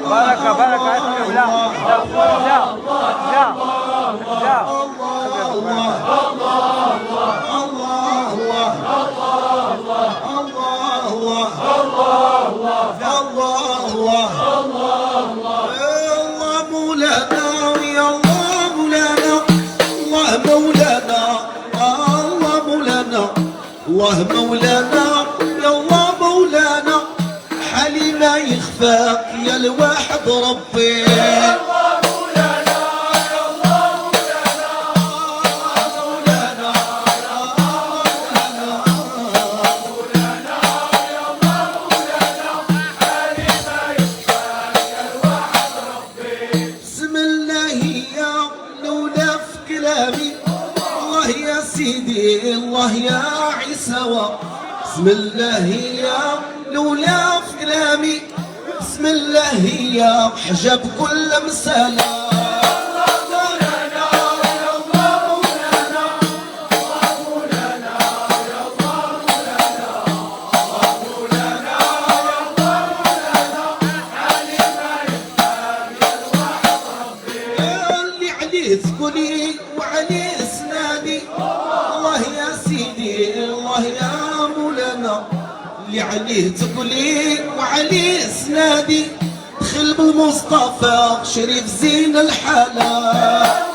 بركة بركة. لا لا لا لا الله مولانا يا الله مولانا حالي ما يخفى يا الواحد ربي بسم الله يا لولا في كلامي الله يا سيدي الله يا عيسى بسم الله يا لولا في كلامي بسم الله يا حجب كل مسألة تقولي وعليه اسناني الله يا سيدي الله يا مولانا اللي عليه تقولي وعليه اسناني دخل بالمصطفى شريف زين الحالة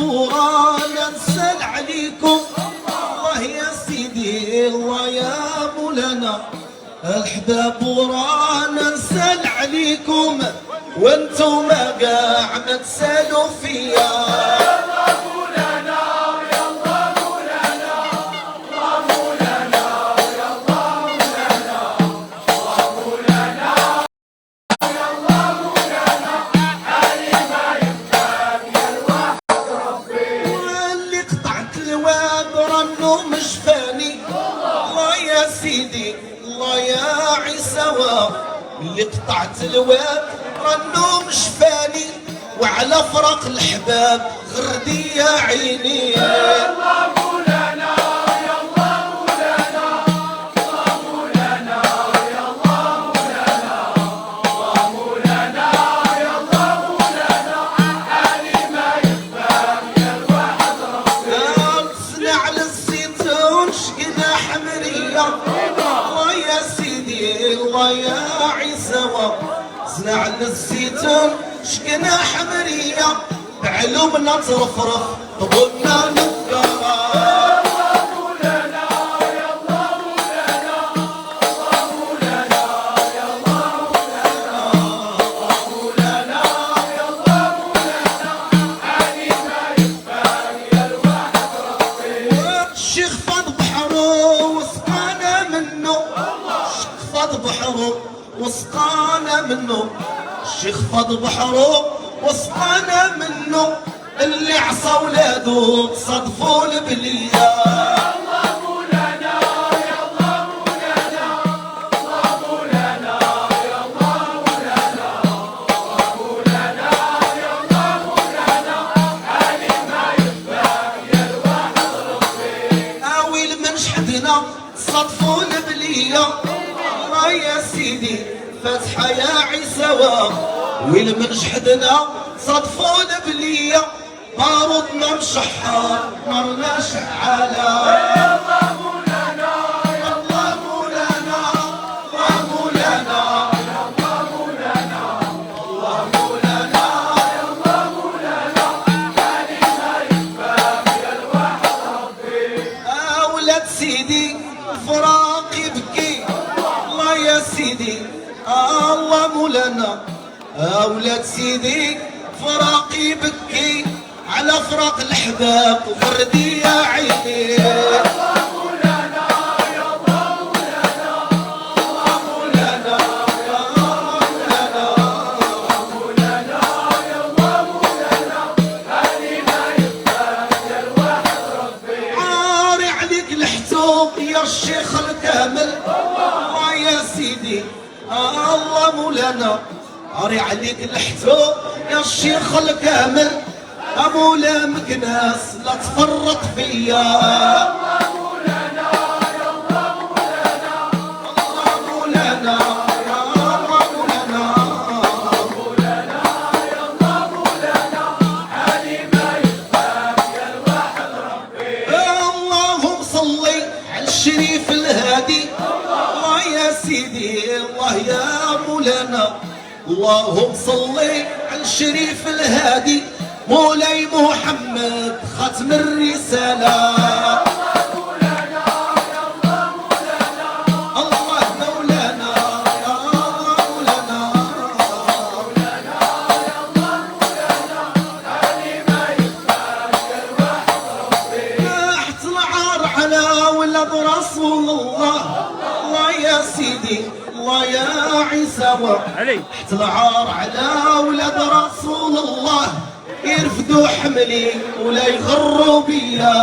ورانا نسال عليكم الله يا سيدي الله يا مولانا الحباب ورانا نسال عليكم وانتم قاع ما تسالوا فيا مش فاني الله يا سيدي الله يا عيسى اللي قطعت الواد رنو مش فاني وعلى فرق الحباب غردي يا عيني الله يا سيدي الله يا عيسى صنع للزيتون شقنا حمرية بعلومنا ترفرف ضمنا نقرا وسقانا منه الشيخ فض بحره وسقانا منه اللي عصى ولاده صدفوا البليه صدفوا البليه الله يا سيدي فتحة يا عيسى ويل من جحدنا صدفوا البليه بارودنا مشحر مرنا شعاله سيدي فراقي بكي الله يا سيدي الله مولانا اولاد سيدي فراقي بكي على فراق الحباب وفردي يا عيني الشيخ الكامل الله مولانا قاري عليك الحتو يا الشيخ الكامل ابو لا مكناس لا تفرط فيا مولانا يا الله مولانا يا الله مولانا مولانا يا الله مولانا علي ما يخفاك يا الواحد ربي اللهم صلي على الشريف الهادي الله يا سيدي الله يا مولانا اللهم صلي على الشريف الهادي مولاي محمد ختم الرسالة مولانا يا الله مولانا الله مولانا يا الله مولانا مولانا يا الله مولانا علي ما يخفاك يا الواحد ربي تحت العار على ولد رسول الله الله يا سيدي الله يا عيسى تحت العار على ولد رسول الله يرفدوا حملي ولا يغروا بيا